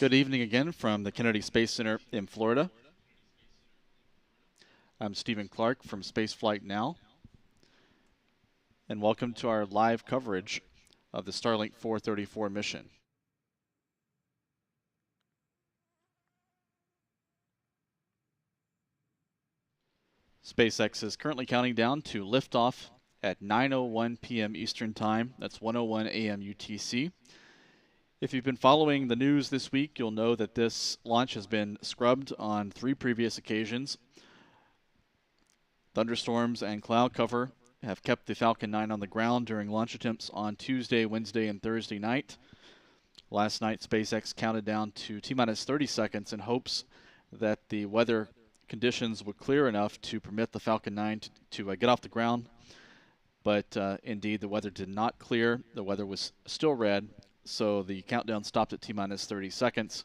Good evening again from the Kennedy Space Center in Florida. I'm Stephen Clark from Spaceflight Now, and welcome to our live coverage of the Starlink 434 mission. SpaceX is currently counting down to liftoff at 9:01 p.m. Eastern Time. That's 1:01 a.m. UTC. If you've been following the news this week, you'll know that this launch has been scrubbed on 3 previous occasions. Thunderstorms and cloud cover have kept the Falcon 9 on the ground during launch attempts on Tuesday, Wednesday, and Thursday night. Last night, SpaceX counted down to T-minus 30 seconds in hopes that the weather conditions would clear enough to permit the Falcon 9 to get off the ground. But indeed, the weather did not clear. The weather was still red, so the countdown stopped at T-minus 30 seconds.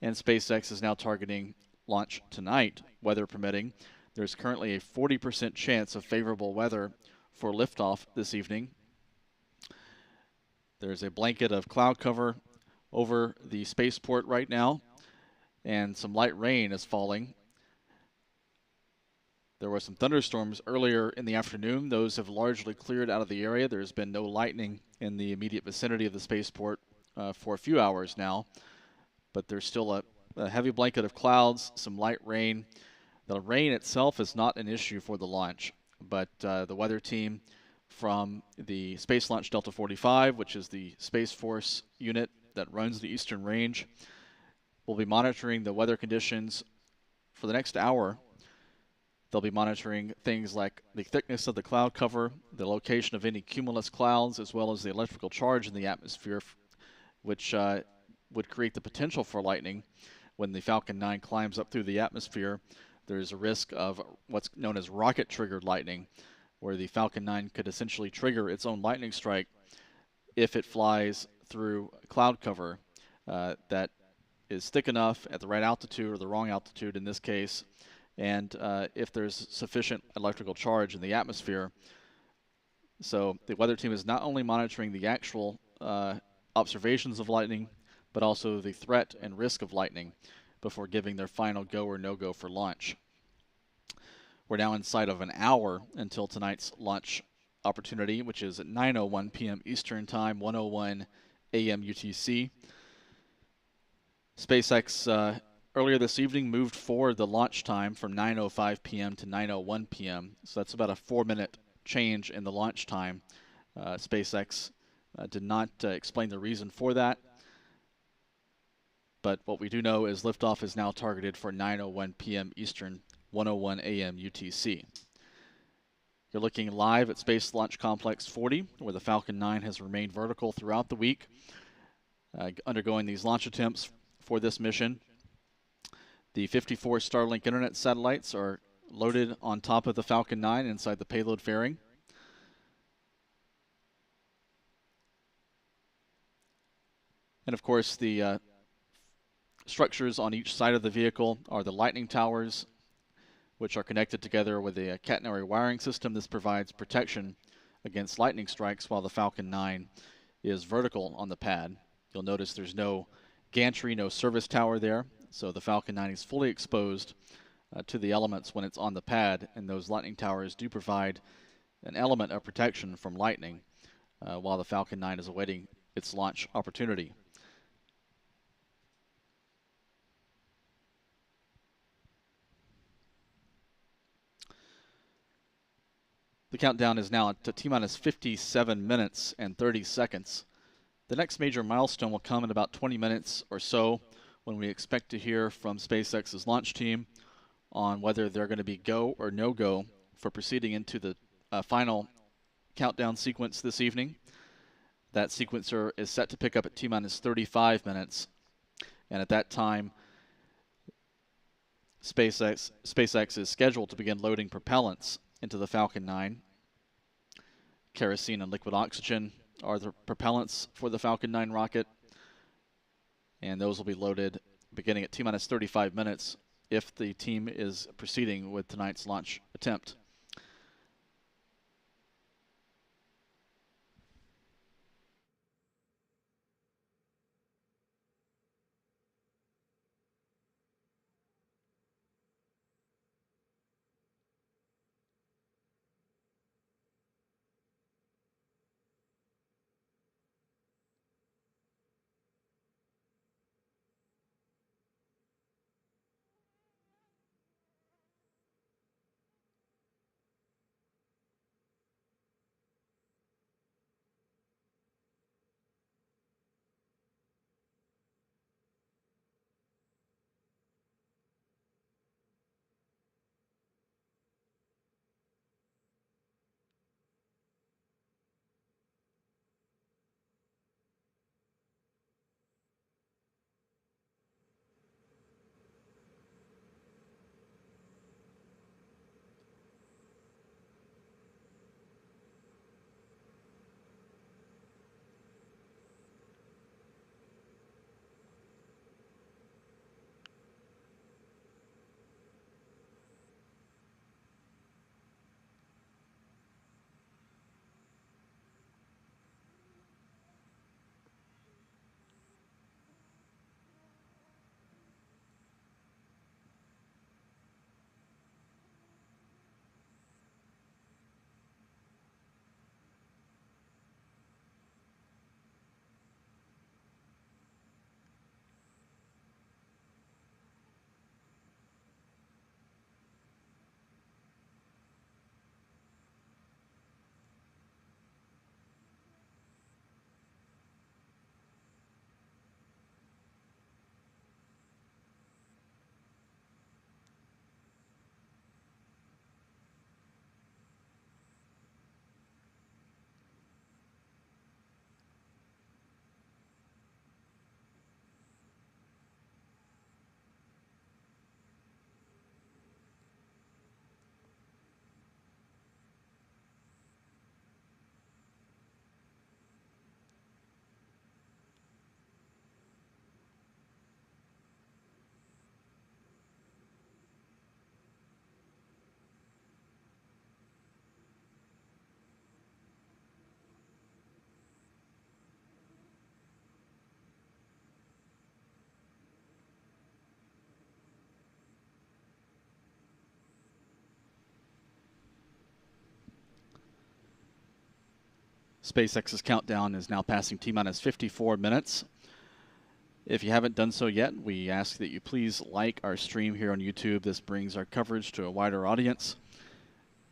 And SpaceX is now targeting launch tonight, weather permitting. There's currently a 40% chance of favorable weather for liftoff this evening. There's a blanket of cloud cover over the spaceport right now, and some light rain is falling. There were some thunderstorms earlier in the afternoon. Those have largely cleared out of the area. There's been no lightning in the immediate vicinity of the spaceport for a few hours now, but there's still a heavy blanket of clouds, some light rain. The rain itself is not an issue for the launch, but the weather team from the Space Launch Delta 45, which is the Space Force unit that runs the Eastern Range, will be monitoring the weather conditions for the next hour. They'll be monitoring things like the thickness of the cloud cover, the location of any cumulus clouds, as well as the electrical charge in the atmosphere, which would create the potential for lightning. When the Falcon 9 climbs up through the atmosphere, there's a risk of what's known as rocket-triggered lightning, where the Falcon 9 could essentially trigger its own lightning strike if it flies through cloud cover that is thick enough at the right altitude, or the wrong altitude in this case, and if there's sufficient electrical charge in the atmosphere. So the weather team is not only monitoring the actual observations of lightning, but also the threat and risk of lightning before giving their final go or no-go for launch. We're now inside of an hour until tonight's launch opportunity, which is at 9:01 p.m. Eastern Time, 1:01 a.m. UTC. SpaceX earlier this evening moved forward the launch time from 9:05 p.m. to 9:01 p.m. So that's about a 4-minute change in the launch time. SpaceX did not explain the reason for that. But what we do know is liftoff is now targeted for 9:01 p.m. Eastern, 1:01 a.m. UTC. You're looking live at Space Launch Complex 40, where the Falcon 9 has remained vertical throughout the week, undergoing these launch attempts for this mission. The 54 Starlink Internet satellites are loaded on top of the Falcon 9 inside the payload fairing. And of course, the structures on each side of the vehicle are the lightning towers, which are connected together with a catenary wiring system. This provides protection against lightning strikes while the Falcon 9 is vertical on the pad. You'll notice there's no gantry, no service tower there, so the Falcon 9 is fully exposed to the elements when it's on the pad, and those lightning towers do provide an element of protection from lightning while the Falcon 9 is awaiting its launch opportunity. The countdown is now at T-minus 57 minutes and 30 seconds. The next major milestone will come in about 20 minutes or so, when we expect to hear from SpaceX's launch team on whether they're going to be go or no-go for proceeding into the final countdown sequence this evening. That sequencer is set to pick up at T-minus 35 minutes, and at that time, SpaceX is scheduled to begin loading propellants into the Falcon 9. Kerosene and liquid oxygen are the propellants for the Falcon 9 rocket, and those will be loaded beginning at T-minus 35 minutes if the team is proceeding with tonight's launch attempt. SpaceX's countdown is now passing T-minus 54 minutes. If you haven't done so yet, we ask that you please like our stream here on YouTube. This brings our coverage to a wider audience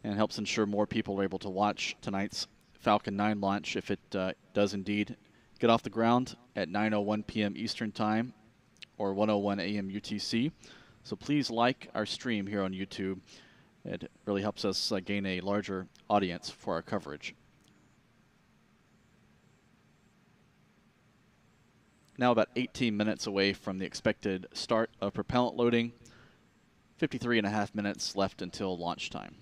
and helps ensure more people are able to watch tonight's Falcon 9 launch if it does indeed get off the ground at 9:01 p.m. Eastern Time or 1:01 a.m. UTC. So please like our stream here on YouTube. It really helps us gain a larger audience for our coverage. Now about 18 minutes away from the expected start of propellant loading. 53.5 minutes left until launch time.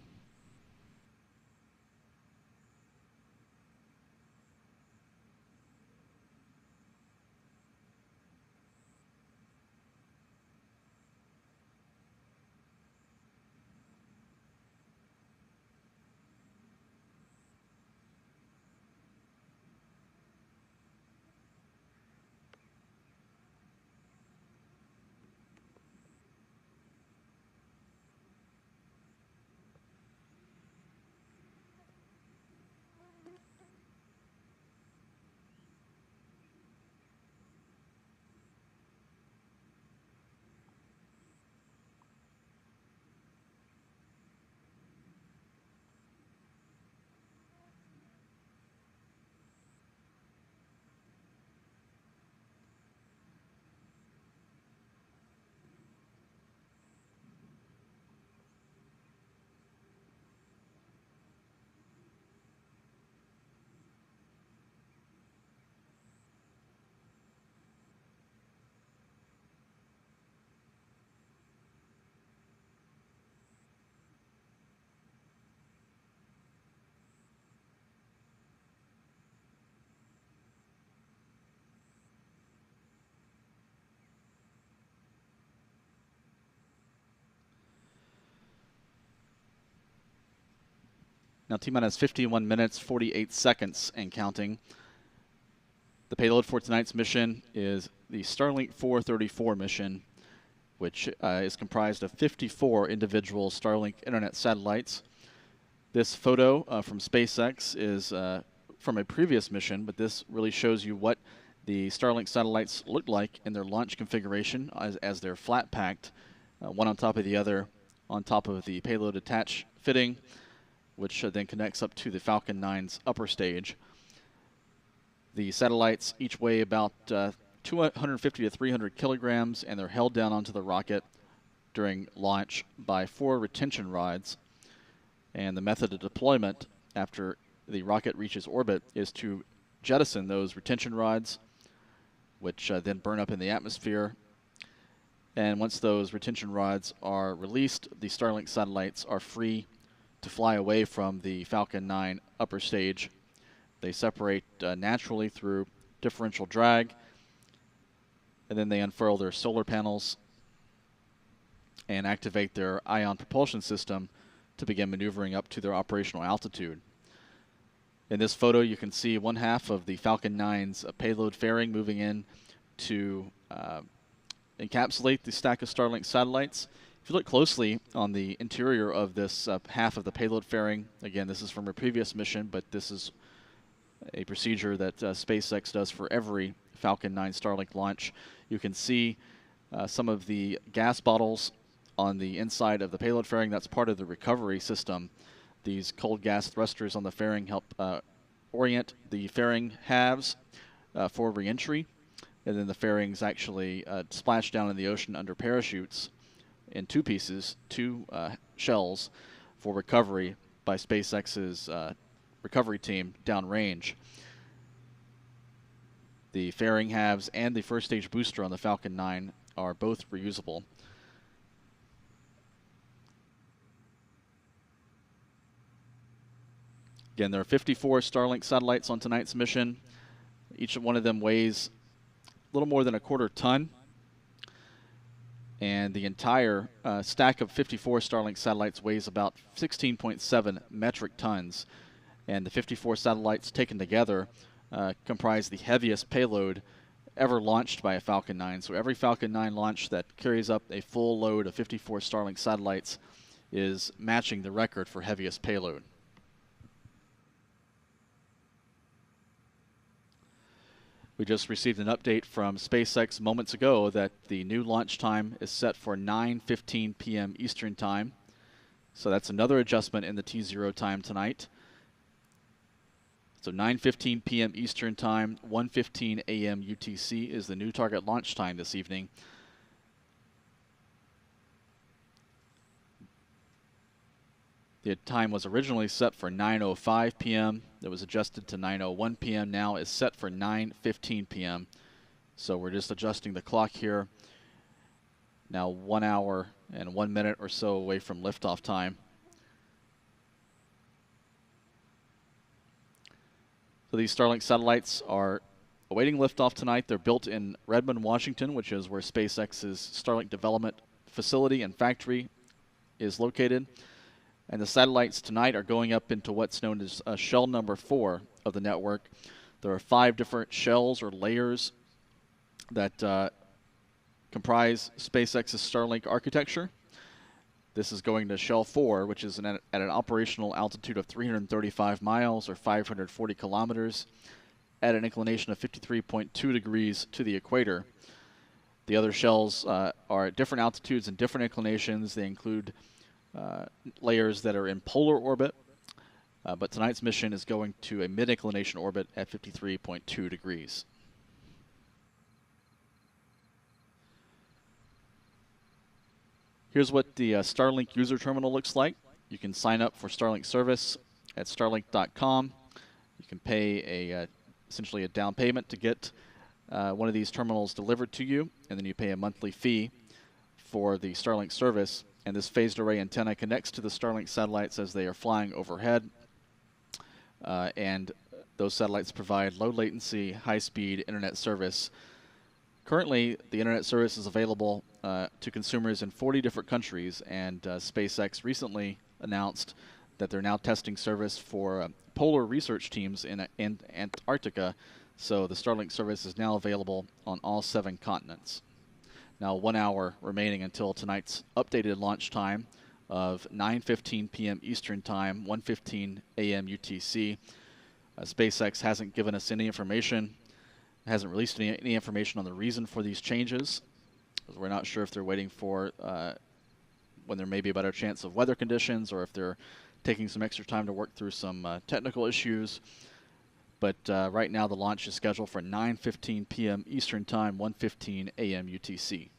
Now T-minus 51 minutes, 48 seconds and counting. The payload for tonight's mission is the Starlink 434 mission, which is comprised of 54 individual Starlink internet satellites. This photo from SpaceX is from a previous mission, but this really shows you what the Starlink satellites look like in their launch configuration as they're flat-packed, one on top of the other, on top of the payload attach fitting, which then connects up to the Falcon 9's upper stage. The satellites each weigh about 250 to 300 kilograms, and they're held down onto the rocket during launch by 4 retention rods. And the method of deployment after the rocket reaches orbit is to jettison those retention rods, which then burn up in the atmosphere. And once those retention rods are released, the Starlink satellites are free to fly away from the Falcon 9 upper stage. They separate naturally through differential drag, and then they unfurl their solar panels and activate their ion propulsion system to begin maneuvering up to their operational altitude. In this photo, you can see one half of the Falcon 9's payload fairing moving in to encapsulate the stack of Starlink satellites. If you look closely on the interior of this half of the payload fairing, again, this is from a previous mission, but this is a procedure that SpaceX does for every Falcon 9 Starlink launch. You can see some of the gas bottles on the inside of the payload fairing. That's part of the recovery system. These cold gas thrusters on the fairing help orient the fairing halves for reentry, and then the fairings actually splash down in the ocean under parachutes in 2 pieces, 2 shells for recovery by SpaceX's recovery team downrange. The fairing halves and the first stage booster on the Falcon 9 are both reusable. Again, there are 54 Starlink satellites on tonight's mission. Each one of them weighs a little more than a quarter ton. And the entire stack of 54 Starlink satellites weighs about 16.7 metric tons. And the 54 satellites taken together comprise the heaviest payload ever launched by a Falcon 9. So every Falcon 9 launch that carries up a full load of 54 Starlink satellites is matching the record for heaviest payload. We just received an update from SpaceX moments ago that the new launch time is set for 9:15 p.m. Eastern Time. So that's another adjustment in the T0 time tonight. So 9:15 p.m. Eastern Time, 1:15 a.m. UTC is the new target launch time this evening. The time was originally set for 9:05 p.m. It was adjusted to 9:01 p.m. Now is set for 9:15 p.m. So we're just adjusting the clock here. Now 1 hour and 1 minute or so away from liftoff time. So these Starlink satellites are awaiting liftoff tonight. They're built in Redmond, Washington, which is where SpaceX's Starlink development facility and factory is located. And the satellites tonight are going up into what's known as shell number 4 of the network. There are 5 different shells or layers that comprise SpaceX's Starlink architecture. This is going to shell 4, which is at an operational altitude of 335 miles or 540 kilometers at an inclination of 53.2 degrees to the equator. The other shells are at different altitudes and different inclinations. They include layers that are in polar orbit, but tonight's mission is going to a mid-inclination orbit at 53.2 degrees. Here's what the Starlink user terminal looks like. You can sign up for Starlink service at starlink.com. You can pay essentially a down payment to get one of these terminals delivered to you, and then you pay a monthly fee for the Starlink service. And this phased array antenna connects to the Starlink satellites as they are flying overhead. And those satellites provide low latency, high-speed internet service. Currently, the internet service is available to consumers in 40 different countries, and SpaceX recently announced that they're now testing service for polar research teams in Antarctica. So the Starlink service is now available on all 7 continents. Now 1 hour remaining until tonight's updated launch time of 9:15 p.m. Eastern Time, 1:15 a.m. UTC. SpaceX hasn't given us any information, hasn't released any information on the reason for these changes. We're not sure if they're waiting for when there may be a better chance of weather conditions, or if they're taking some extra time to work through some technical issues. But right now the launch is scheduled for 9:15 p.m. Eastern Time, 1:15 a.m. UTC.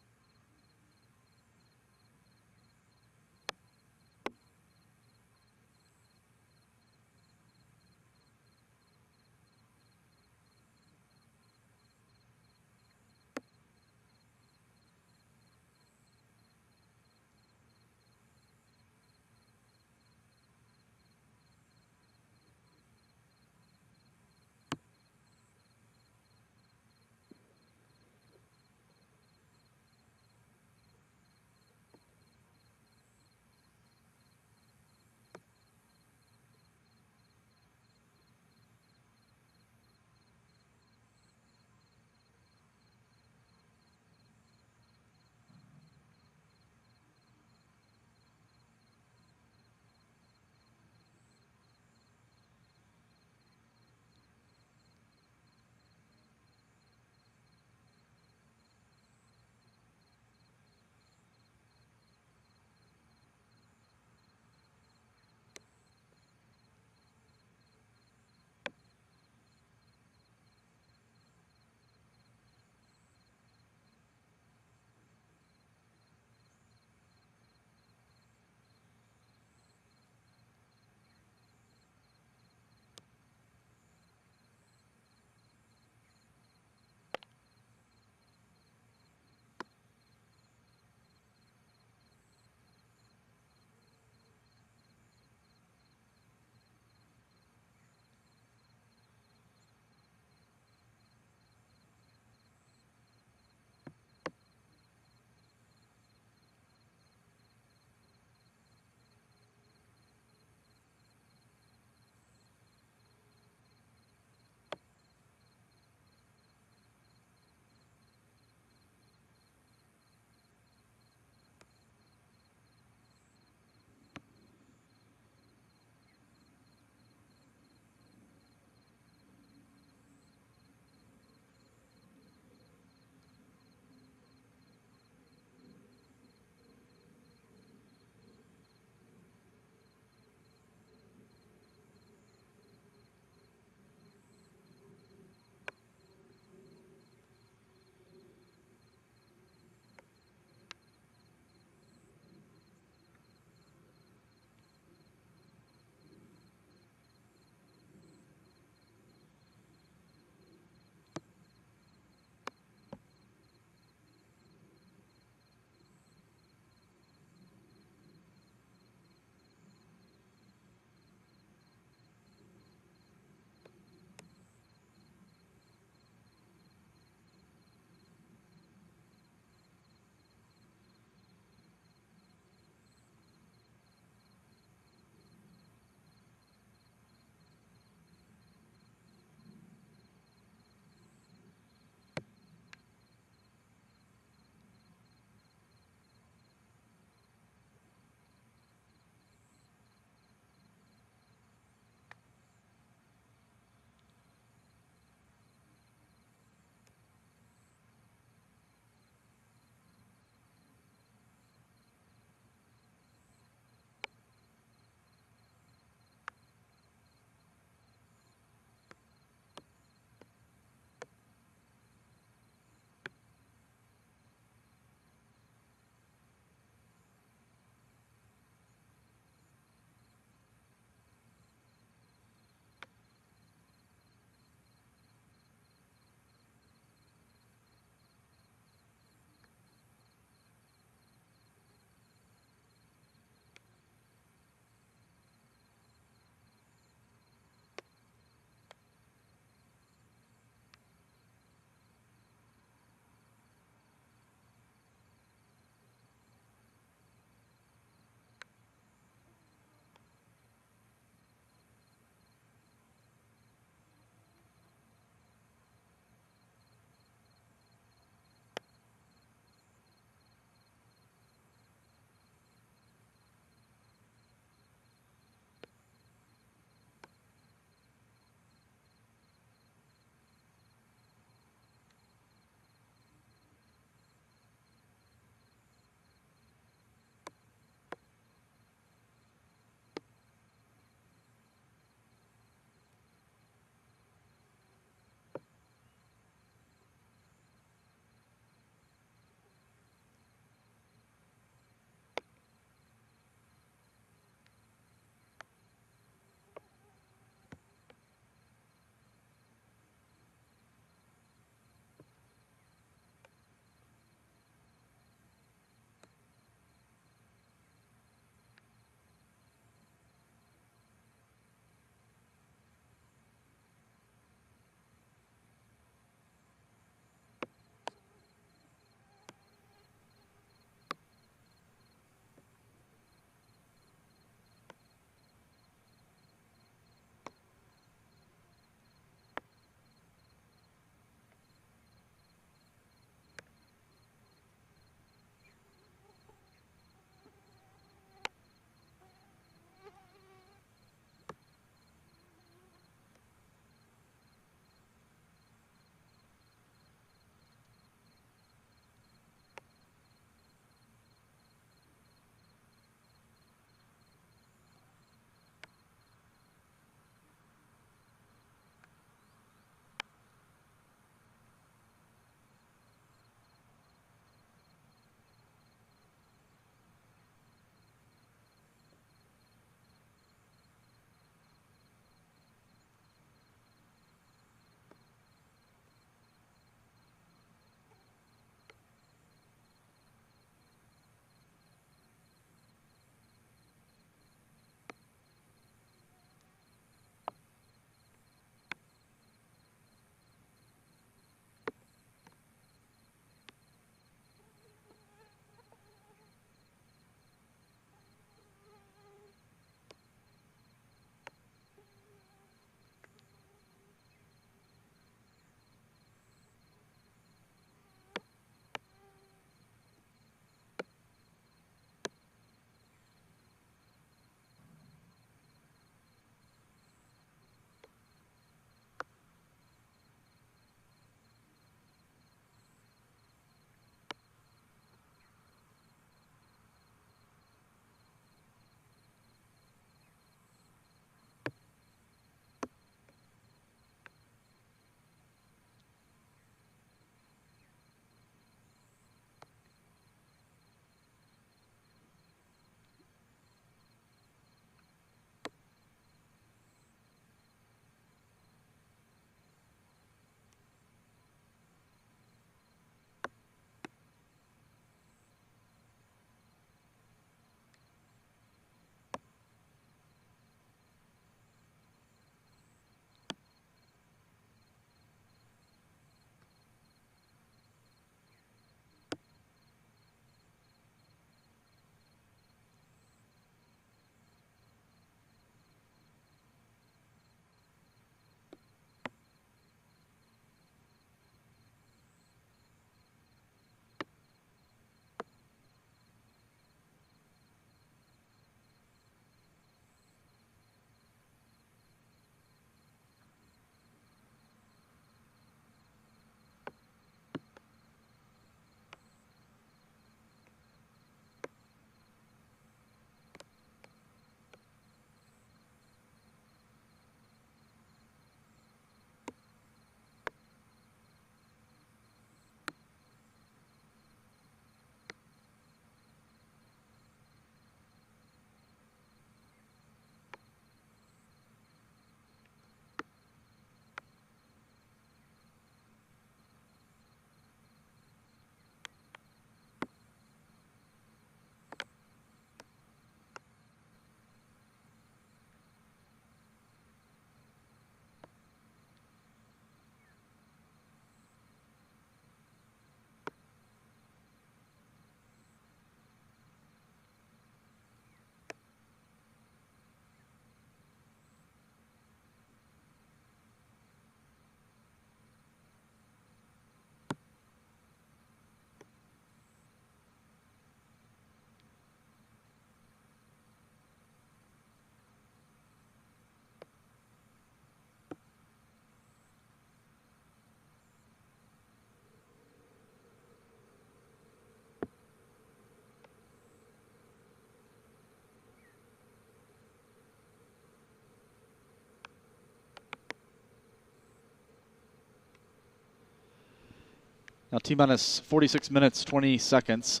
Now T-minus 46 minutes, 20 seconds.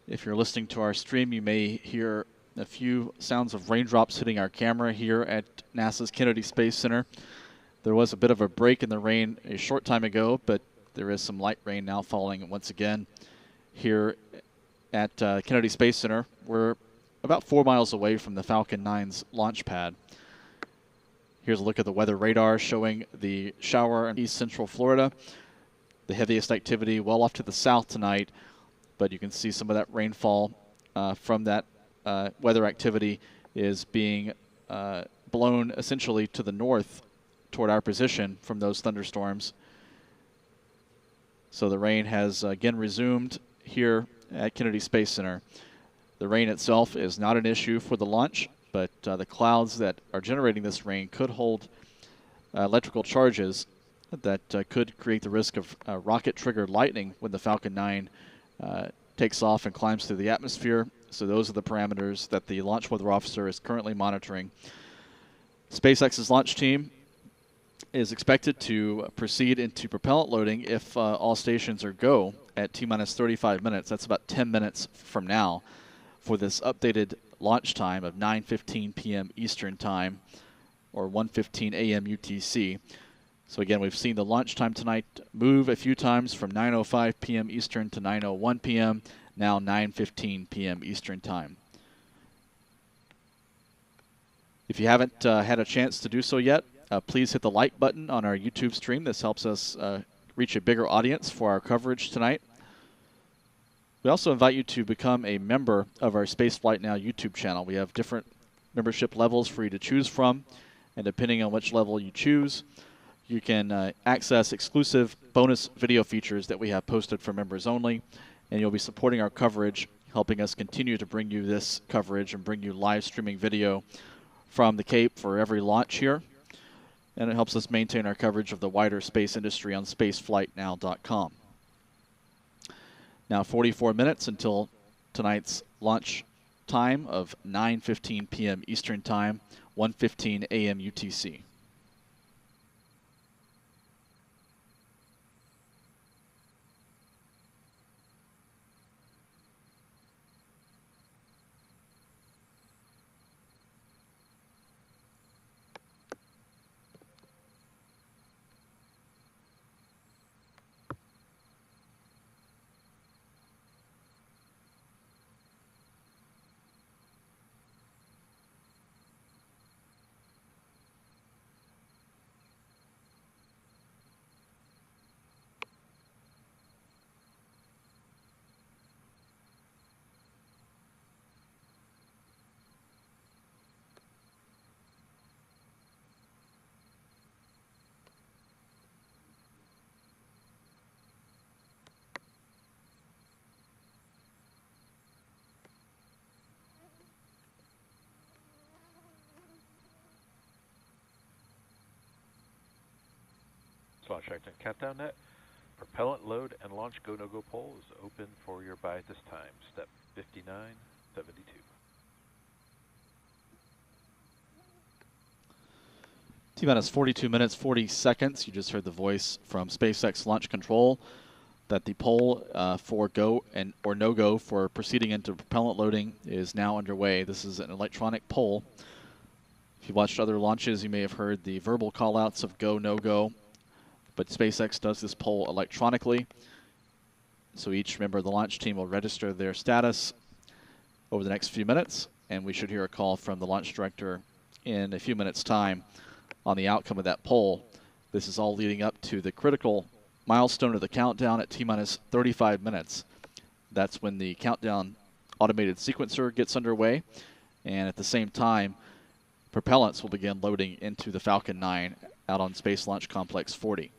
If you're listening to our stream, you may hear a few sounds of raindrops hitting our camera here at NASA's Kennedy Space Center. There was a bit of a break in the rain a short time ago, but there is some light rain now falling once again here at Kennedy Space Center. We're about 4 miles away from the Falcon 9's launch pad. Here's a look at the weather radar showing the shower in east central Florida. The heaviest activity well off to the south tonight, but you can see some of that rainfall from that weather activity is being blown essentially to the north toward our position from those thunderstorms. So the rain has again resumed here at Kennedy Space Center. The rain itself is not an issue for the launch, but the clouds that are generating this rain could hold electrical charges that could create the risk of rocket-triggered lightning when the Falcon 9 takes off and climbs through the atmosphere. So those are the parameters that the launch weather officer is currently monitoring. SpaceX's launch team is expected to proceed into propellant loading if all stations are go at T-minus 35 minutes. That's about 10 minutes from now for this updated launch time of 9:15 p.m. Eastern Time or 1:15 a.m. UTC. So again, we've seen the launch time tonight move a few times from 9:05 p.m. Eastern to 9:01 p.m., now 9:15 p.m. Eastern Time. If you haven't had a chance to do so yet, please hit the like button on our YouTube stream. This helps us reach a bigger audience for our coverage tonight. We also invite you to become a member of our Spaceflight Now YouTube channel. We have different membership levels for you to choose from, and depending on which level you choose, you can access exclusive bonus video features that we have posted for members only, and you'll be supporting our coverage, helping us continue to bring you this coverage and bring you live streaming video from the Cape for every launch here. And it helps us maintain our coverage of the wider space industry on spaceflightnow.com. Now 44 minutes until tonight's launch time of 9:15 p.m. Eastern Time, 1:15 a.m. UTC. Launch Acting Countdown Net. Propellant load and launch go no-go poll is open for your buy at this time. Step 5972. T-minus 42 minutes, 40 seconds. You just heard the voice from SpaceX Launch Control that the poll for go and or no-go for proceeding into propellant loading is now underway. This is an electronic poll. If you watched other launches, you may have heard the verbal call-outs of go, no-go. But SpaceX does this poll electronically. So each member of the launch team will register their status over the next few minutes, and we should hear a call from the launch director in a few minutes' time on the outcome of that poll. This is all leading up to the critical milestone of the countdown at T-minus 35 minutes. That's when the countdown automated sequencer gets underway, and at the same time, propellants will begin loading into the Falcon 9 out on Space Launch Complex 40.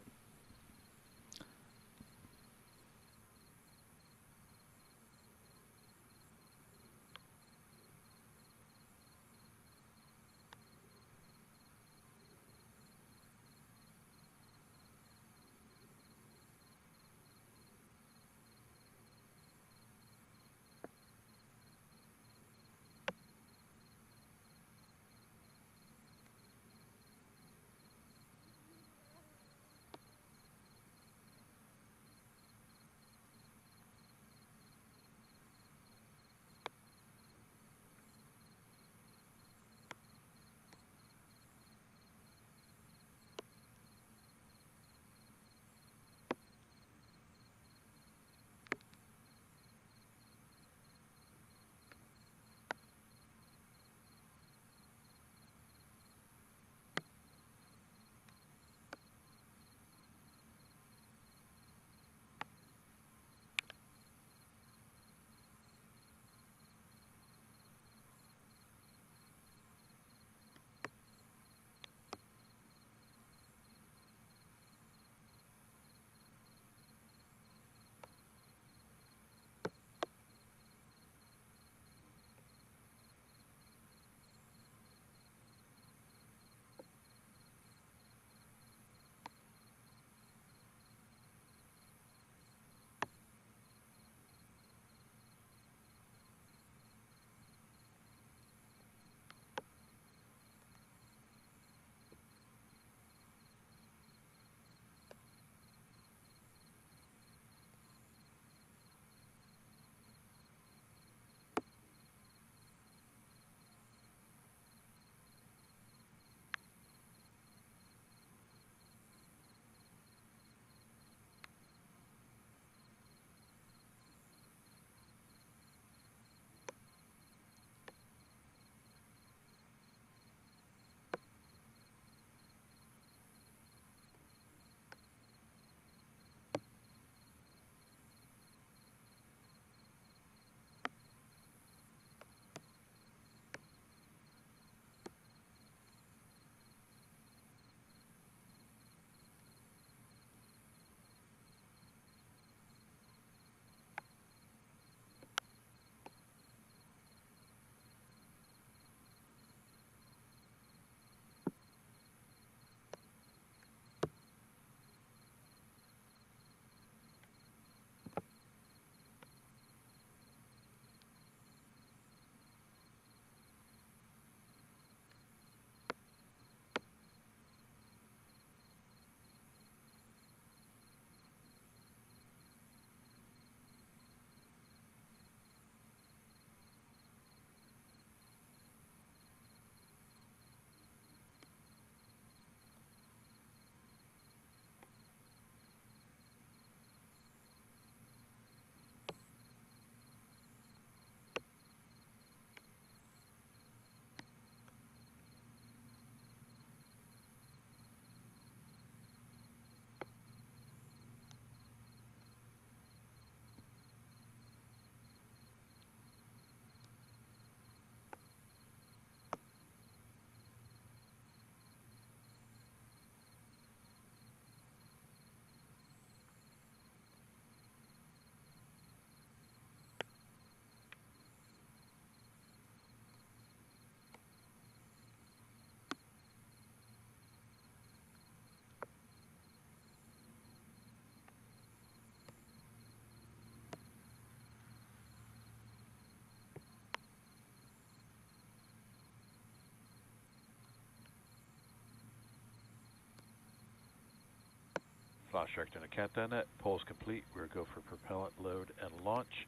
Launch director and a countdown net. Poll is complete. We'll go for propellant load and launch.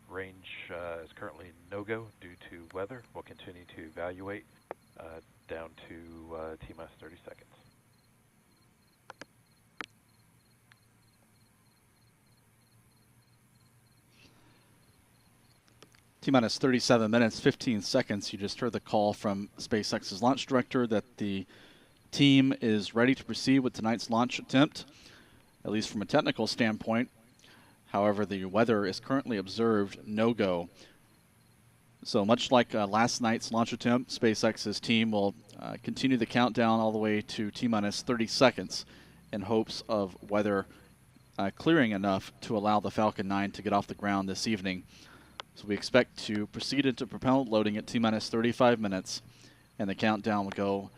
Range is currently no-go due to weather. We'll continue to evaluate down to T-minus 30 seconds. T-minus 37 minutes, 15 seconds. You just heard the call from SpaceX's launch director that the team is ready to proceed with tonight's launch attempt, at least from a technical standpoint. However, the weather is currently observed no-go. So much like last night's launch attempt, SpaceX's team will continue the countdown all the way to T-minus 30 seconds in hopes of weather clearing enough to allow the Falcon 9 to get off the ground this evening. So we expect to proceed into propellant loading at T-minus 35 minutes, and the countdown will go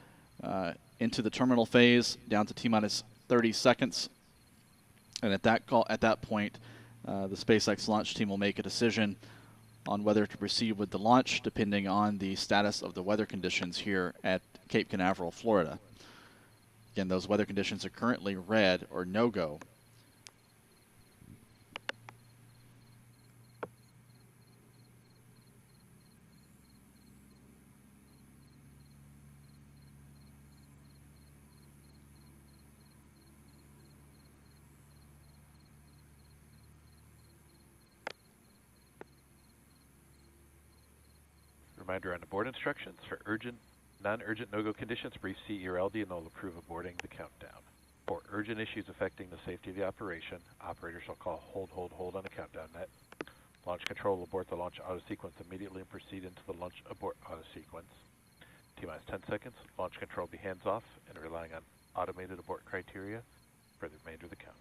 into the terminal phase down to T-minus 30 seconds. And at that point, the SpaceX launch team will make a decision on whether to proceed with the launch, depending on the status of the weather conditions here at Cape Canaveral, Florida. Again, those weather conditions are currently red or no-go. Reminder on the board instructions. For urgent, non-urgent no-go conditions, brief CERLD and they'll approve aborting the countdown. For urgent issues affecting the safety of the operation, operators shall call hold on the countdown net. Launch control will abort the launch auto sequence immediately and proceed into the launch abort auto sequence. T-minus 10 seconds. Launch control will be hands off and relying on automated abort criteria for the remainder of the count.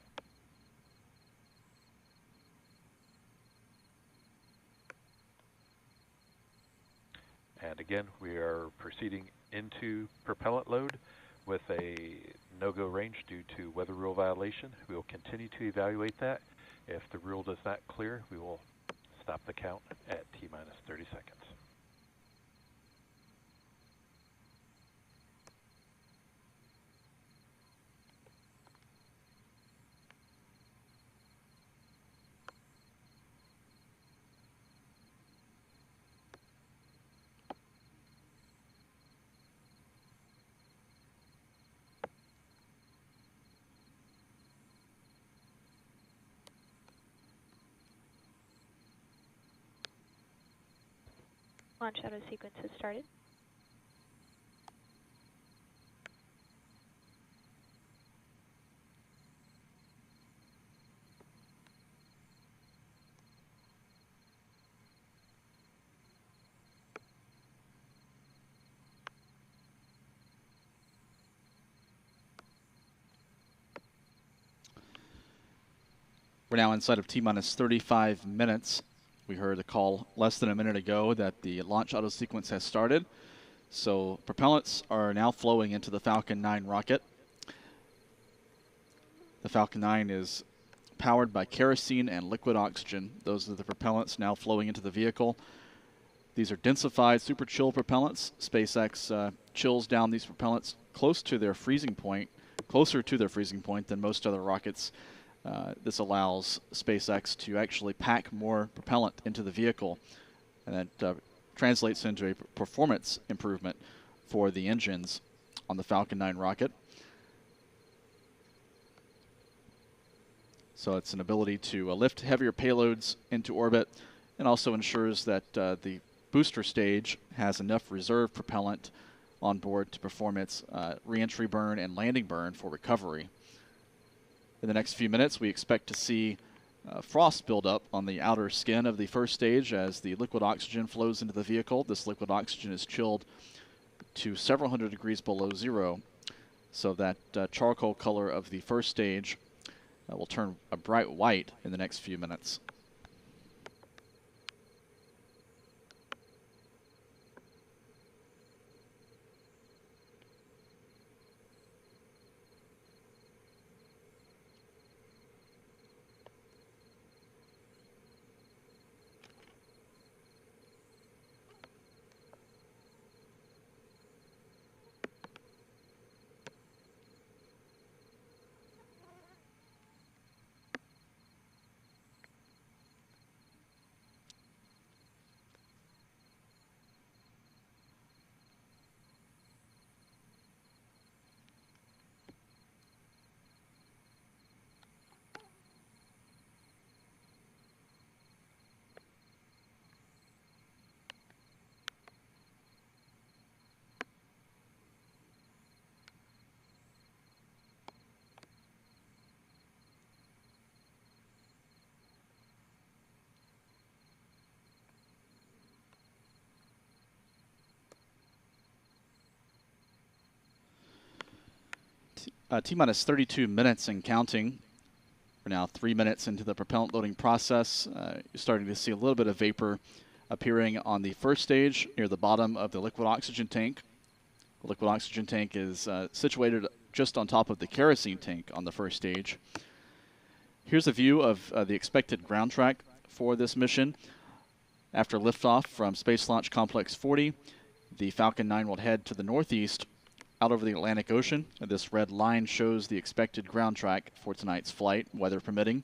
And again, we are proceeding into propellant load with a no-go range due to weather rule violation. We will continue to evaluate that. If the rule does not clear, we will stop the count at T-minus 30 seconds. Launch auto sequence has started. We're now inside of T-minus 35 minutes. We heard a call less than a minute ago that the launch auto sequence has started. So propellants are now flowing into the Falcon 9 rocket. The Falcon 9 is powered by kerosene and liquid oxygen. Those are the propellants now flowing into the vehicle. These are densified super chill propellants. SpaceX chills down these propellants closer to their freezing point than most other rockets. This allows SpaceX to actually pack more propellant into the vehicle, and that translates into a performance improvement for the engines on the Falcon 9 rocket. So it's an ability to lift heavier payloads into orbit, and also ensures that the booster stage has enough reserve propellant on board to perform its re-entry burn and landing burn for recovery. In the next few minutes, we expect to see frost build up on the outer skin of the first stage as the liquid oxygen flows into the vehicle. This liquid oxygen is chilled to several hundred degrees below zero, so that charcoal color of the first stage will turn a bright white in the next few minutes. T-minus 32 minutes and counting. We're now 3 minutes into the propellant loading process. You're starting to see a little bit of vapor appearing on the first stage near the bottom of the liquid oxygen tank. The liquid oxygen tank is situated just on top of the kerosene tank on the first stage. Here's a view of the expected ground track for this mission. After liftoff from Space Launch Complex 40, the Falcon 9 will head to the northeast out over the Atlantic Ocean. This red line shows the expected ground track for tonight's flight, weather permitting.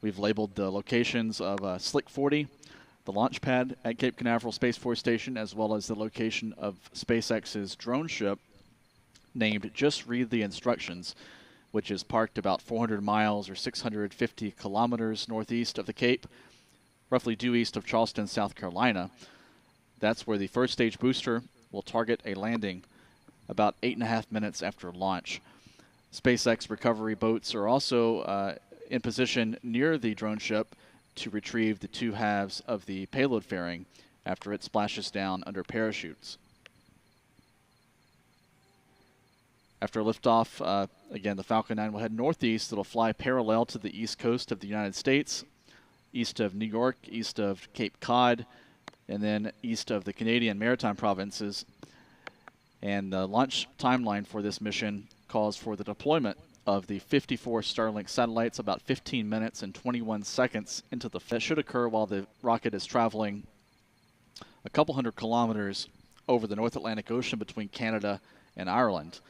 We've labeled the locations of Slick 40, the launch pad at Cape Canaveral Space Force Station, as well as the location of SpaceX's drone ship named Just Read the Instructions, which is parked about 400 miles or 650 kilometers northeast of the Cape, roughly due east of Charleston, South Carolina. That's where the first stage booster will target a landing about 8.5 minutes after launch. SpaceX recovery boats are also in position near the drone ship to retrieve the two halves of the payload fairing after it splashes down under parachutes. After liftoff, again, the Falcon 9 will head northeast. It'll fly parallel to the east coast of the United States, east of New York, east of Cape Cod, and then east of the Canadian Maritime Provinces. And the launch timeline for this mission calls for the deployment of the 54 Starlink satellites about 15 minutes and 21 seconds into the... That should occur while the rocket is traveling a couple hundred kilometers over the North Atlantic Ocean between Canada and Ireland.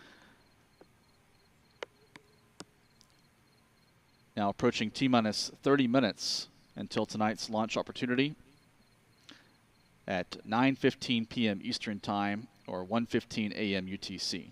Now approaching T-minus 30 minutes until tonight's launch opportunity at 9:15 p.m. Eastern Time or 1:15 a.m. UTC.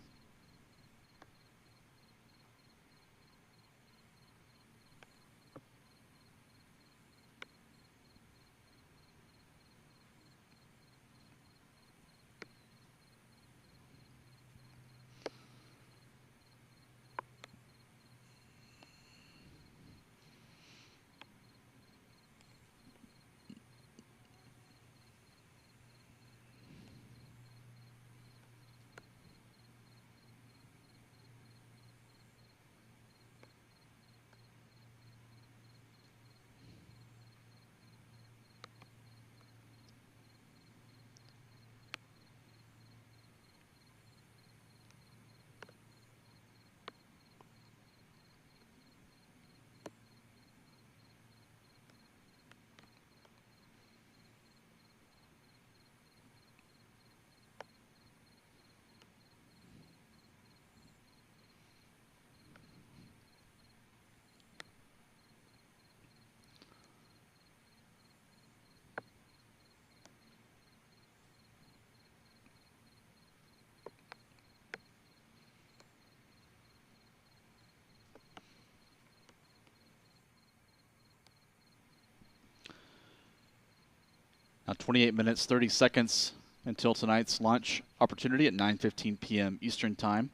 Now 28 minutes, 30 seconds until tonight's launch opportunity at 9:15 p.m. Eastern Time.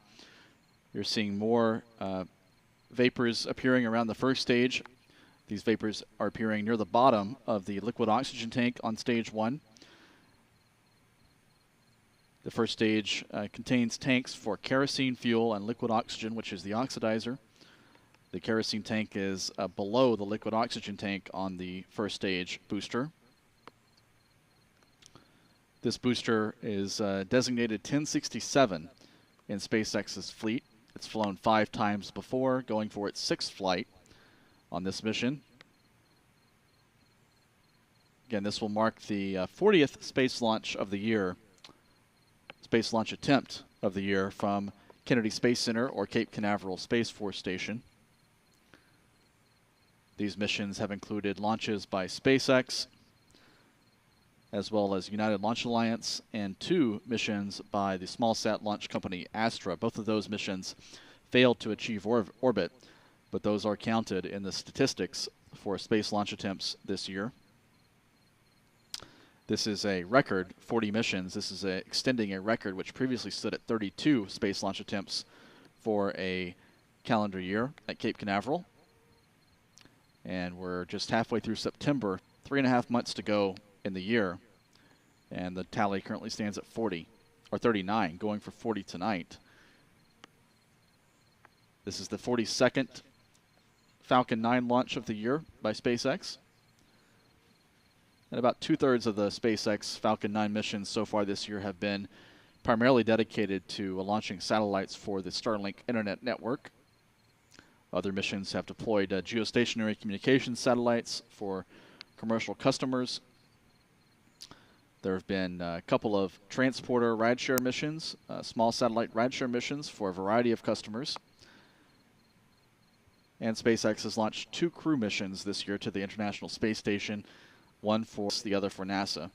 You're seeing more vapors appearing around the first stage. These vapors are appearing near the bottom of the liquid oxygen tank on stage 1. The first stage contains tanks for kerosene fuel and liquid oxygen, which is the oxidizer. The kerosene tank is below the liquid oxygen tank on the first stage booster. This booster is designated 1067 in SpaceX's fleet. It's flown 5 times before, going for its 6th flight on this mission. Again, this will mark the 40th space launch of the year, space launch attempt of the year from Kennedy Space Center or Cape Canaveral Space Force Station. These missions have included launches by SpaceX, as well as United Launch Alliance, and 2 missions by the small-sat launch company Astra. Both of those missions failed to achieve orbit, but those are counted in the statistics for space launch attempts this year. This is a record, 40 missions. This is extending a record which previously stood at 32 space launch attempts for a calendar year at Cape Canaveral. And we're just halfway through September, 3.5 months to go in the year, and the tally currently stands at 40 or 39, going for 40 tonight. This is the 42nd Falcon 9 launch of the year by SpaceX. And about 2/3 of the SpaceX Falcon 9 missions so far this year have been primarily dedicated to launching satellites for the Starlink internet network. Other missions have deployed geostationary communications satellites for commercial customers. There have been a couple of transporter rideshare missions, small satellite rideshare missions for a variety of customers. And SpaceX has launched 2 crew missions this year to the International Space Station, one for the other for NASA.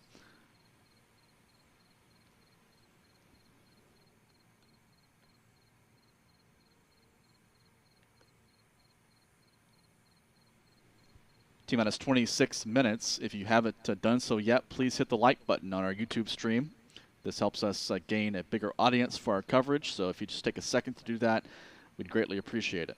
T-minus 26 minutes. If you haven't done so yet, please hit the like button on our YouTube stream. This helps us gain a bigger audience for our coverage, so if you just take a second to do that, we'd greatly appreciate it.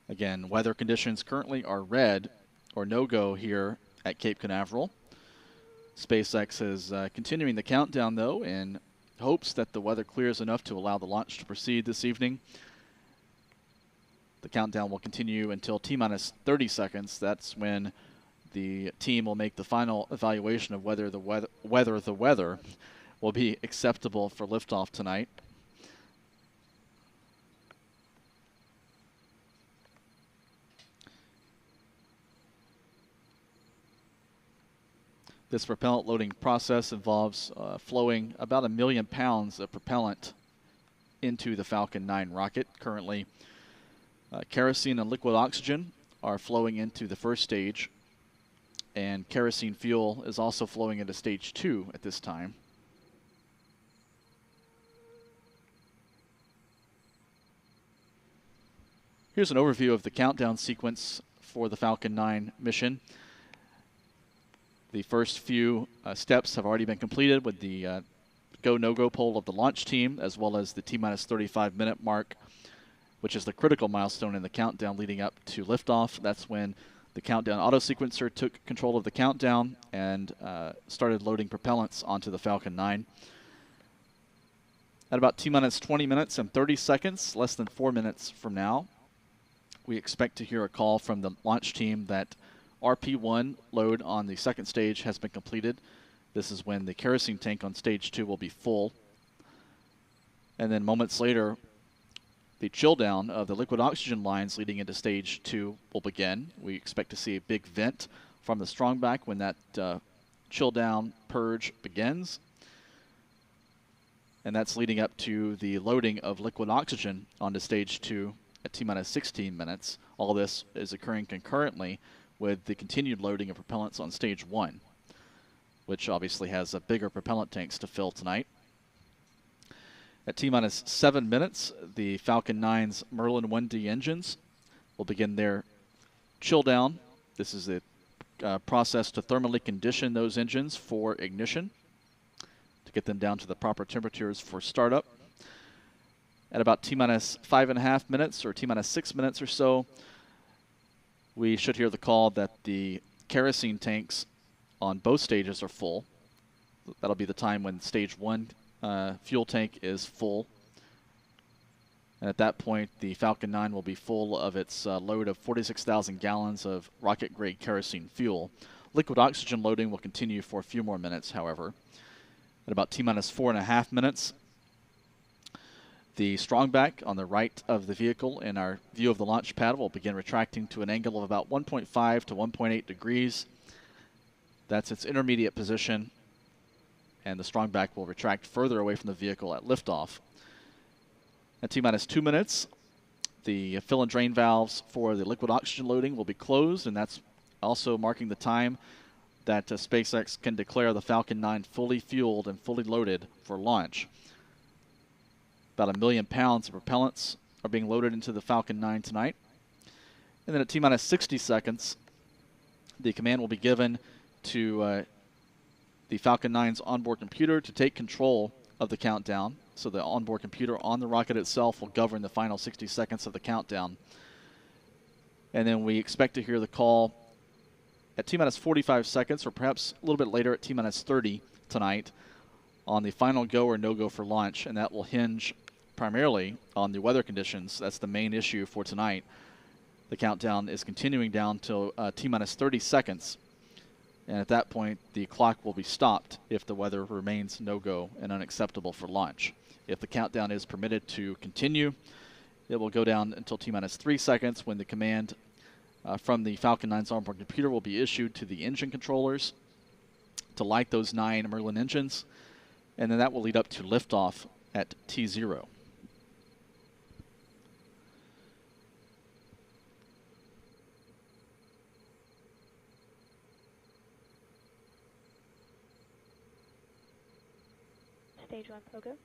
Again, weather conditions currently are red or no-go here at Cape Canaveral. SpaceX is continuing the countdown, though, in hopes that the weather clears enough to allow the launch to proceed this evening. The countdown will continue until T-minus 30 seconds. That's when the team will make the final evaluation of whether the weather will be acceptable for liftoff tonight. This propellant loading process involves flowing about 1 million pounds of propellant into the Falcon 9 rocket. Currently, kerosene and liquid oxygen are flowing into the first stage, and kerosene fuel is also flowing into stage 2 at this time. Here's an overview of the countdown sequence for the Falcon 9 mission. The first few steps have already been completed with the go, no-go poll of the launch team, as well as the T-minus 35-minute mark, which is the critical milestone in the countdown leading up to liftoff. That's when the countdown auto-sequencer took control of the countdown and started loading propellants onto the Falcon 9. At about T-minus 20 minutes and 30 seconds, less than 4 minutes from now, we expect to hear a call from the launch team that RP1 load on the second stage has been completed. This is when the kerosene tank on stage 2 will be full. And then moments later, the chill down of the liquid oxygen lines leading into stage 2 will begin. We expect to see a big vent from the strongback when that chill down purge begins. And that's leading up to the loading of liquid oxygen onto stage 2 at T-minus 16 minutes. All this is occurring concurrently with the continued loading of propellants on stage 1, which obviously has bigger propellant tanks to fill tonight. At T-minus 7 minutes, the Falcon 9's Merlin 1D engines will begin their chill down. This is a process to thermally condition those engines for ignition to get them down to the proper temperatures for startup. At about T-minus 5.5 minutes or T-minus 6 minutes or so, we should hear the call that the kerosene tanks on both stages are full. That'll be the time when stage 1 fuel tank is full. And at that point, the Falcon 9 will be full of its load of 46,000 gallons of rocket-grade kerosene fuel. Liquid oxygen loading will continue for a few more minutes, however. At about T-minus 4.5 minutes, the strongback on the right of the vehicle in our view of the launch pad will begin retracting to an angle of about 1.5 to 1.8 degrees. That's its intermediate position, and the strongback will retract further away from the vehicle at liftoff. At T-minus 2 minutes, the fill and drain valves for the liquid oxygen loading will be closed, and that's also marking the time that SpaceX can declare the Falcon 9 fully fueled and fully loaded for launch. About 1 million pounds of propellants are being loaded into the Falcon 9 tonight. And then at T-minus 60 seconds, the command will be given to the Falcon 9's onboard computer to take control of the countdown. So the onboard computer on the rocket itself will govern the final 60 seconds of the countdown. And then we expect to hear the call at T-minus 45 seconds, or perhaps a little bit later at T-minus 30, tonight on the final go or no-go for launch, and that will hinge primarily on the weather conditions. That's the main issue for tonight. The countdown is continuing down till T-minus 30 seconds, and at that point, the clock will be stopped if the weather remains no-go and unacceptable for launch. If the countdown is permitted to continue, it will go down until T-minus 3 seconds when the command from the Falcon 9's onboard computer will be issued to the engine controllers to light those 9 Merlin engines, and then that will lead up to liftoff at T0. Stage 1 POGO.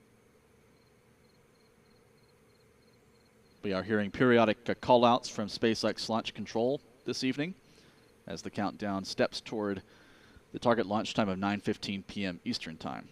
We are hearing periodic call-outs from SpaceX Launch Control this evening as the countdown steps toward the target launch time of 9:15 p.m. Eastern Time.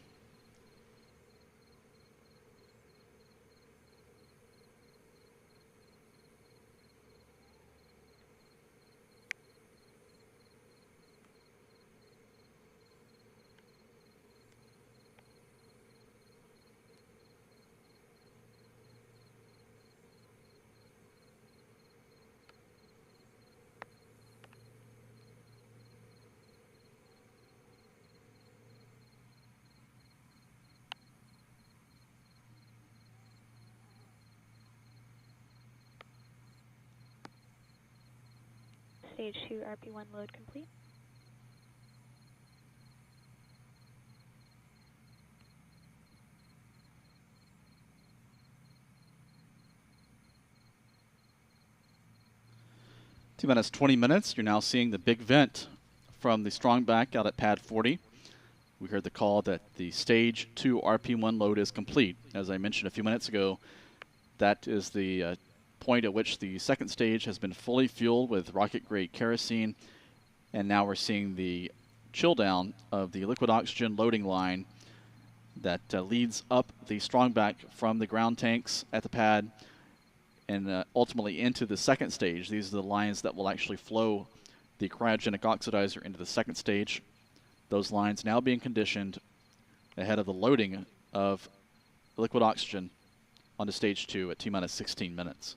Stage 2 RP1 load complete. T-minus 20 minutes. You're now seeing the big vent from the strongback out at pad 40. We heard the call that the stage 2 RP1 load is complete. As I mentioned a few minutes ago, that is the point at which the second stage has been fully fueled with rocket-grade kerosene, and now we're seeing the chill down of the liquid oxygen loading line that leads up the strongback from the ground tanks at the pad and ultimately into the second stage. These are the lines that will actually flow the cryogenic oxidizer into the second stage. Those lines now being conditioned ahead of the loading of liquid oxygen onto stage 2 at T-minus 16 minutes.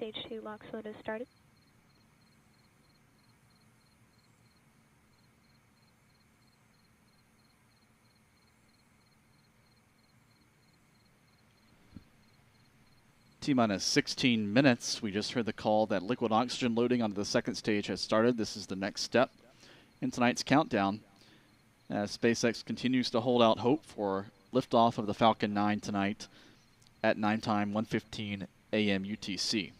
Stage 2 LOX load has started. T-minus 16 minutes. We just heard the call that liquid oxygen loading onto the second stage has started. This is the next step in tonight's countdown as SpaceX continues to hold out hope for liftoff of the Falcon 9 tonight at 9 time, 1:15 a.m. UTC.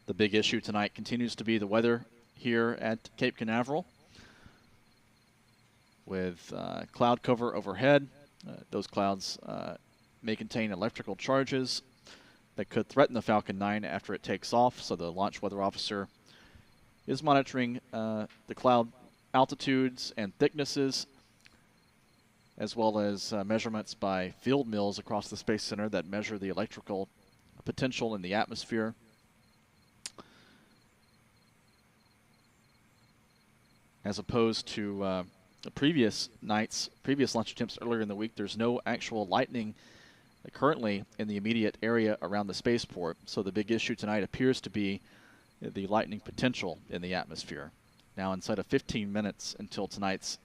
The big issue tonight continues to be the weather here at Cape Canaveral with cloud cover overhead. Those clouds may contain electrical charges that could threaten the Falcon 9 after it takes off, so the launch weather officer is monitoring the cloud altitudes and thicknesses, as well as measurements by field mills across the Space Center that measure the electrical potential in the atmosphere. As opposed to the previous launch attempts earlier in the week, there's no actual lightning currently in the immediate area around the spaceport. So the big issue tonight appears to be the lightning potential in the atmosphere. Now inside of 15 minutes until tonight's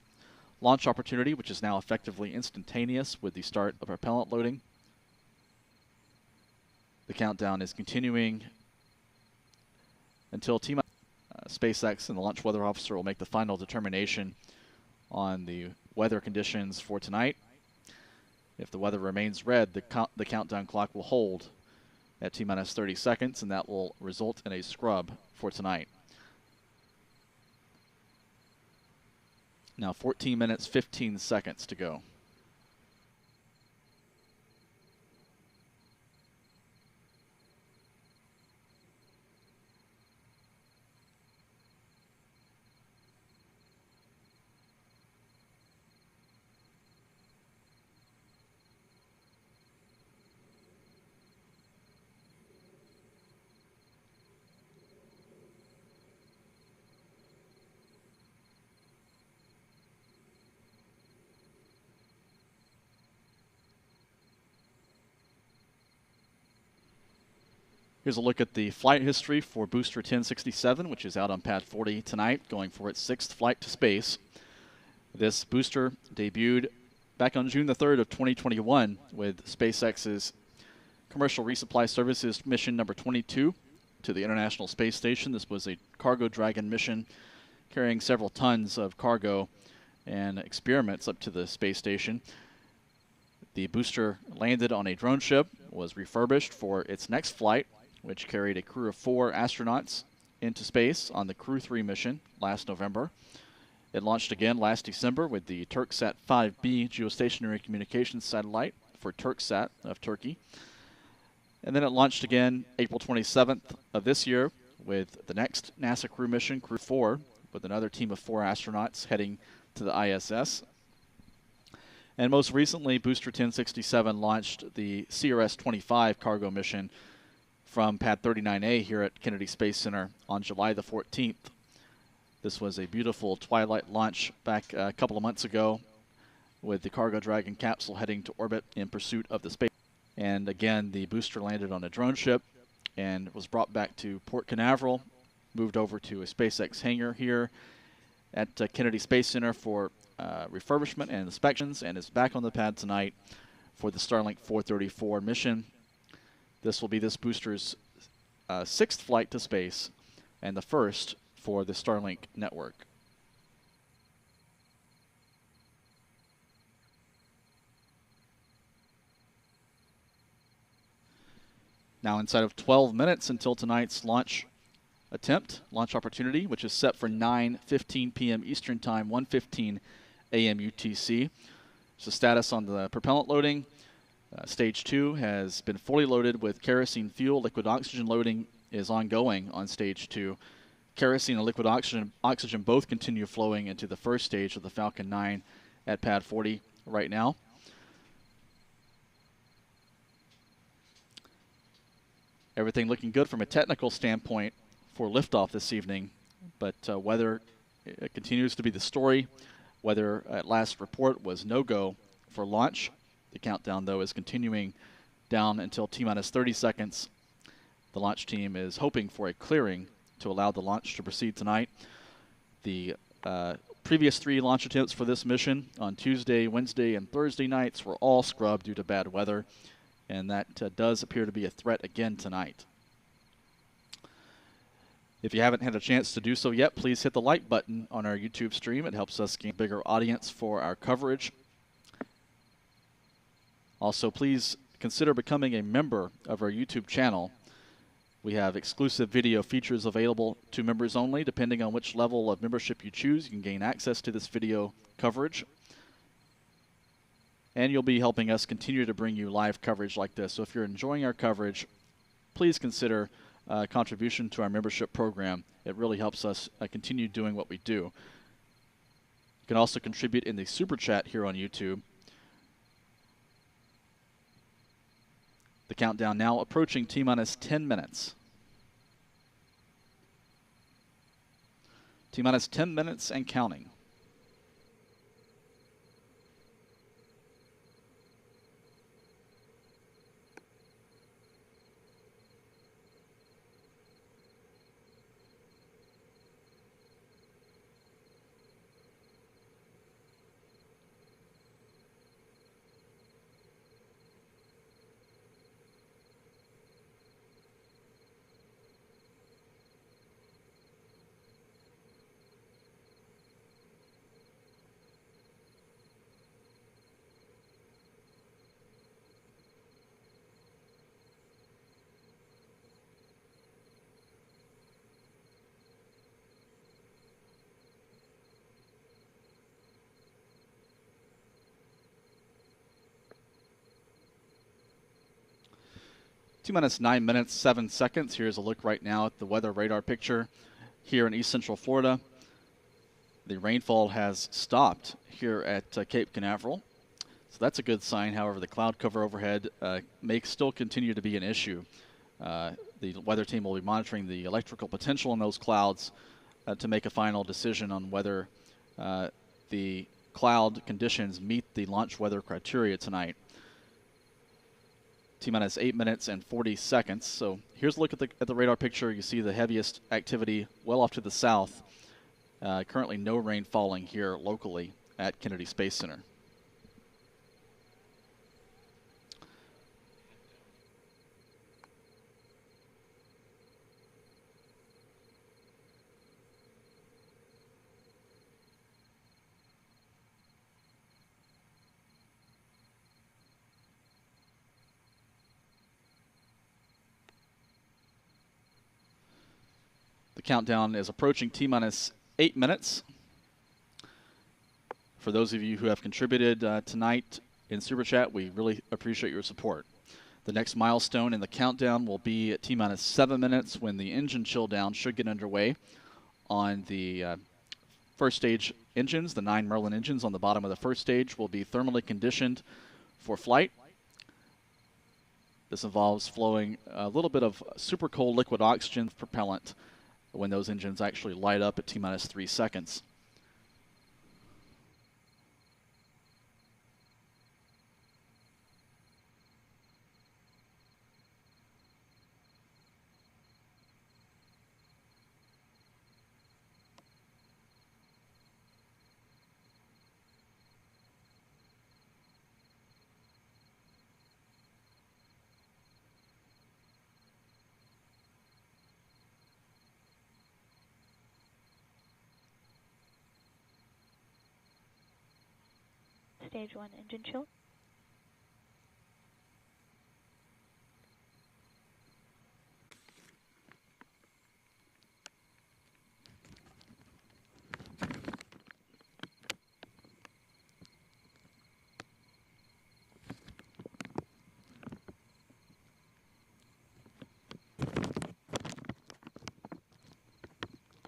launch opportunity, which is now effectively instantaneous with the start of propellant loading. The countdown is continuing until SpaceX and the launch weather officer will make the final determination on the weather conditions for tonight. If the weather remains red, the countdown clock will hold at T-minus 30 seconds, and that will result in a scrub for tonight. Now 14 minutes, 15 seconds to go. Here's a look at the flight history for Booster 1067, which is out on pad 40 tonight, going for its 6th flight to space. This booster debuted back on June the 3rd of 2021 with SpaceX's Commercial Resupply Services mission number 22 to the International Space Station. This was a Cargo Dragon mission carrying several tons of cargo and experiments up to the space station. The booster landed on a drone ship, was refurbished for its next flight, which carried a crew of 4 astronauts into space on the Crew 3 mission last November. It launched again last December with the Turksat 5B geostationary communications satellite for Turksat of Turkey. And then it launched again April 27th of this year with the next NASA crew mission, Crew 4, with another team of 4 astronauts heading to the ISS. And most recently, Booster 1067 launched the CRS-25 cargo mission from pad 39A here at Kennedy Space Center on July the 14th. This was a beautiful twilight launch back a couple of months ago with the Cargo Dragon capsule heading to orbit in pursuit of the space. And again, the booster landed on a drone ship and was brought back to Port Canaveral, moved over to a SpaceX hangar here at Kennedy Space Center for refurbishment and inspections, and is back on the pad tonight for the Starlink 434 mission. This will be this booster's 6th flight to space and the first for the Starlink network. Now inside of 12 minutes until tonight's launch opportunity, which is set for 9:15 p.m. Eastern Time, 1:15 a.m. UTC. So status on the propellant loading. Stage 2 has been fully loaded with kerosene fuel. Liquid oxygen loading is ongoing on Stage 2. Kerosene and liquid oxygen both continue flowing into the first stage of the Falcon 9 at pad 40 right now. Everything looking good from a technical standpoint for liftoff this evening, but weather continues to be the story. Weather at last report was no-go for launch. The countdown, though, is continuing down until T-minus 30 seconds. The launch team is hoping for a clearing to allow the launch to proceed tonight. The previous 3 launch attempts for this mission on Tuesday, Wednesday, and Thursday nights were all scrubbed due to bad weather, and that does appear to be a threat again tonight. If you haven't had a chance to do so yet, please hit the like button on our YouTube stream. It helps us gain a bigger audience for our coverage. Also, please consider becoming a member of our YouTube channel. We have exclusive video features available to members only. Depending on which level of membership you choose, you can gain access to this video coverage. And you'll be helping us continue to bring you live coverage like this. So if you're enjoying our coverage, please consider a contribution to our membership program. It really helps us continue doing what we do. You can also contribute in the Super Chat here on YouTube. The countdown now approaching T-minus 10 minutes. T-minus 10 minutes and counting. T-minus 9 minutes, 7 seconds. Here's a look right now at the weather radar picture here in East Central Florida. The rainfall has stopped here at Cape Canaveral, so that's a good sign. However, the cloud cover overhead may still continue to be an issue. The weather team will be monitoring the electrical potential in those clouds to make a final decision on whether the cloud conditions meet the launch weather criteria tonight. T-minus 8 minutes and 40 seconds. So here's a look at the radar picture. You see the heaviest activity well off to the south. Currently no rain falling here locally at Kennedy Space Center. The countdown is approaching T-minus 8 minutes. For those of you who have contributed tonight in Super Chat, we really appreciate your support. The next milestone in the countdown will be at T-minus 7 minutes when the engine chill down should get underway on the first stage engines. The 9 Merlin engines on the bottom of the first stage will be thermally conditioned for flight. This involves flowing a little bit of super cold liquid oxygen propellant when those engines actually light up at T-minus 3 seconds. Stage 1 engine chill.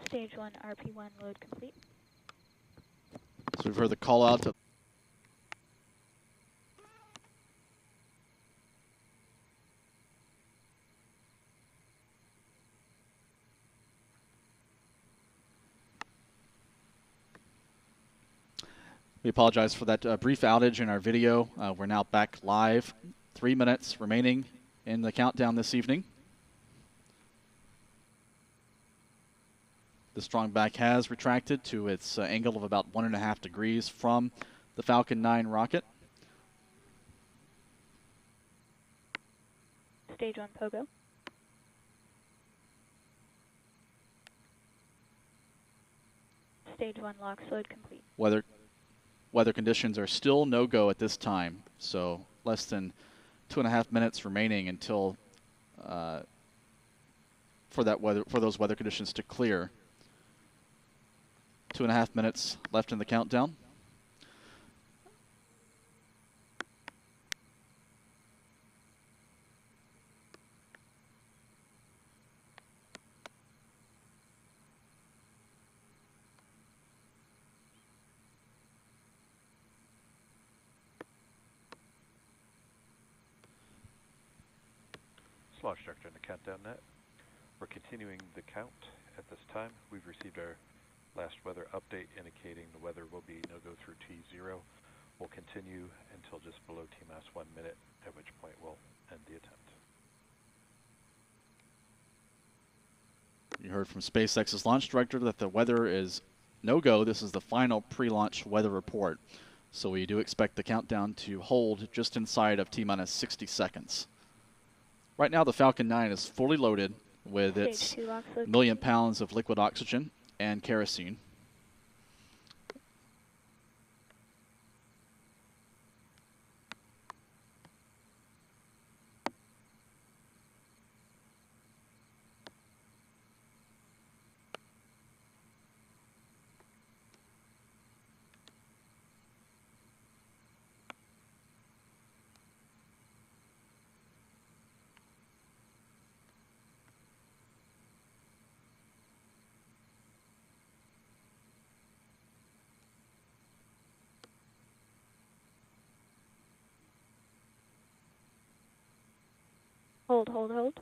Stage 1 RP1 load complete. So we've heard the call out to We apologize for that brief outage in our video. We're now back live. 3 minutes remaining in the countdown this evening. The strong back has retracted to its angle of about 1.5 degrees from the Falcon 9 rocket. Stage 1 pogo. Stage 1 LOX load complete. Weather conditions are still no-go at this time, so less than 2.5 minutes remaining until for those weather conditions to clear. 2.5 minutes left in the countdown. Launch director in the countdown net. We're continuing the count at this time. We've received our last weather update indicating the weather will be no-go through T0. We'll continue until just below T-minus 1 minute, at which point we'll end the attempt. You heard from SpaceX's launch director that the weather is no-go. This is the final pre-launch weather report. So we do expect the countdown to hold just inside of T-minus 60 seconds. Right now, the Falcon 9 is fully loaded with its 1 million pounds of liquid oxygen and kerosene. Hold.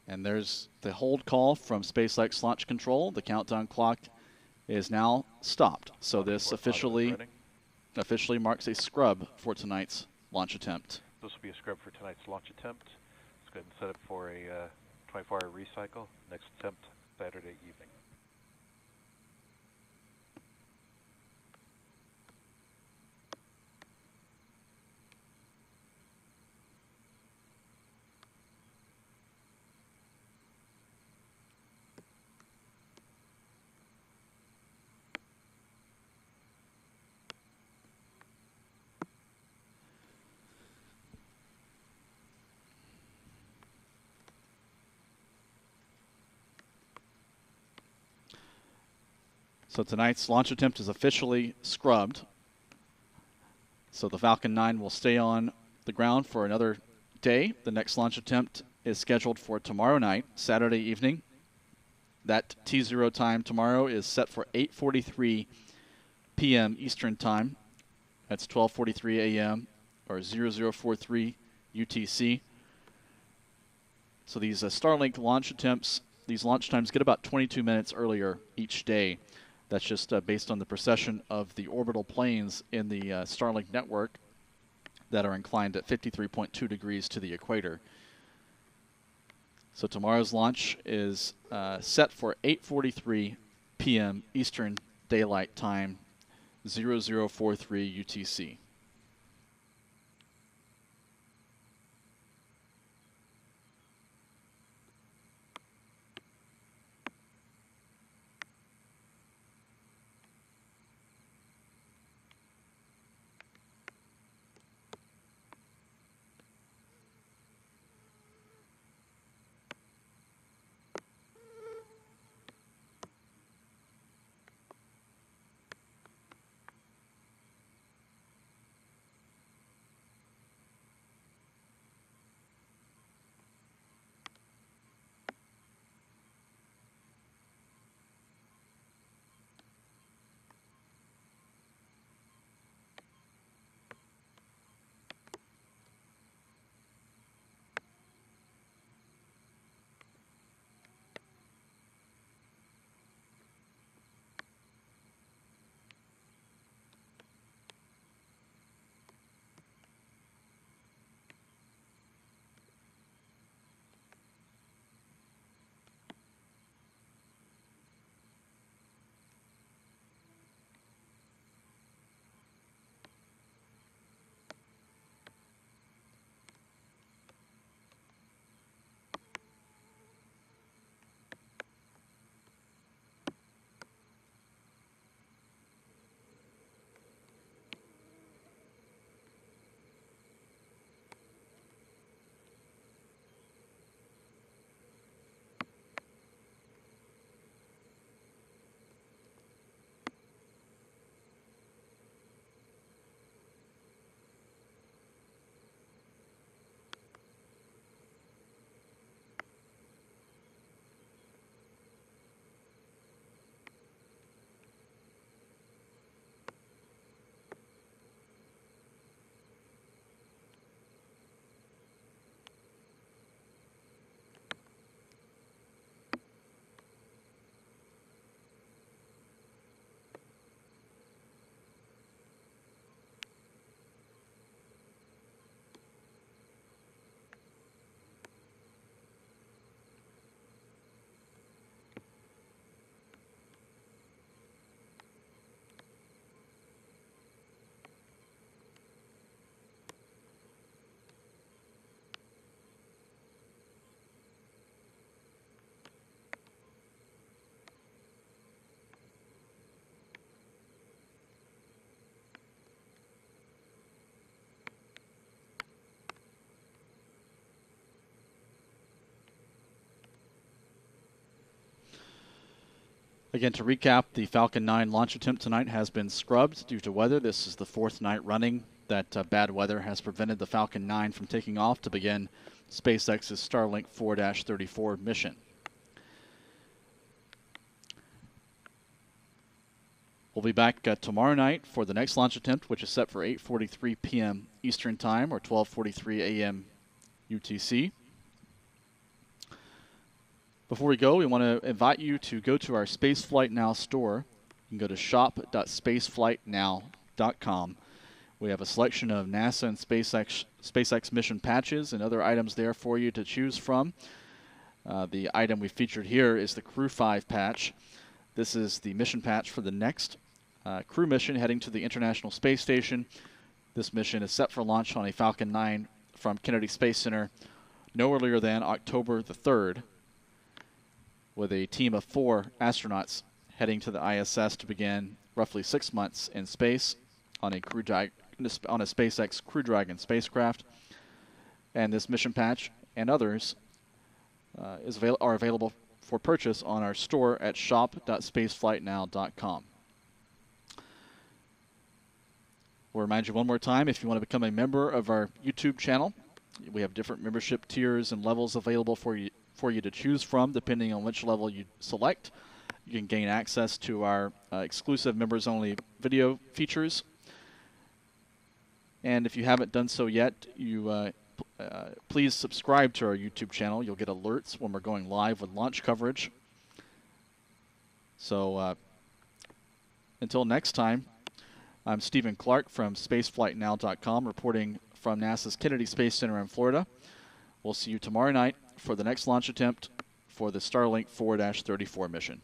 And there's the hold call from SpaceX Launch Control. The countdown clock is now stopped. So this officially marks a scrub for tonight's launch attempt. This will be a scrub for tonight's launch attempt. Let's go ahead and set up for a 24-hour recycle. Next attempt, Saturday evening. So tonight's launch attempt is officially scrubbed. So the Falcon 9 will stay on the ground for another day. The next launch attempt is scheduled for tomorrow night, Saturday evening. That T0 time tomorrow is set for 8:43 p.m. Eastern Time. That's 12:43 a.m. or 0043 UTC. So these Starlink launch attempts, these launch times get about 22 minutes earlier each day. That's just based on the precession of the orbital planes in the Starlink network that are inclined at 53.2 degrees to the equator. So tomorrow's launch is set for 8:43 p.m. Eastern Daylight Time, 0043 UTC. Again, to recap, the Falcon 9 launch attempt tonight has been scrubbed due to weather. This is the fourth night running that bad weather has prevented the Falcon 9 from taking off to begin SpaceX's Starlink 4-34 mission. We'll be back tomorrow night for the next launch attempt, which is set for 8:43 p.m. Eastern Time or 12:43 a.m. UTC. Before we go, we want to invite you to go to our Spaceflight Now store. You can go to shop.spaceflightnow.com. We have a selection of NASA and SpaceX mission patches and other items there for you to choose from. The item we featured here is the Crew 5 patch. This is the mission patch for the next crew mission heading to the International Space Station. This mission is set for launch on a Falcon 9 from Kennedy Space Center no earlier than October the 3rd, with a team of 4 astronauts heading to the ISS to begin roughly 6 months in space on a SpaceX Crew Dragon spacecraft. And this mission patch and others are available for purchase on our store at shop.spaceflightnow.com. We'll remind you one more time, if you want to become a member of our YouTube channel, we have different membership tiers and levels available for you to choose from, depending on which level you select. You can gain access to our exclusive members-only video features. And if you haven't done so yet, please subscribe to our YouTube channel. You'll get alerts when we're going live with launch coverage. So until next time, I'm Stephen Clark from spaceflightnow.com, reporting from NASA's Kennedy Space Center in Florida. We'll see you tomorrow night for the next launch attempt for the Starlink 4-34 mission.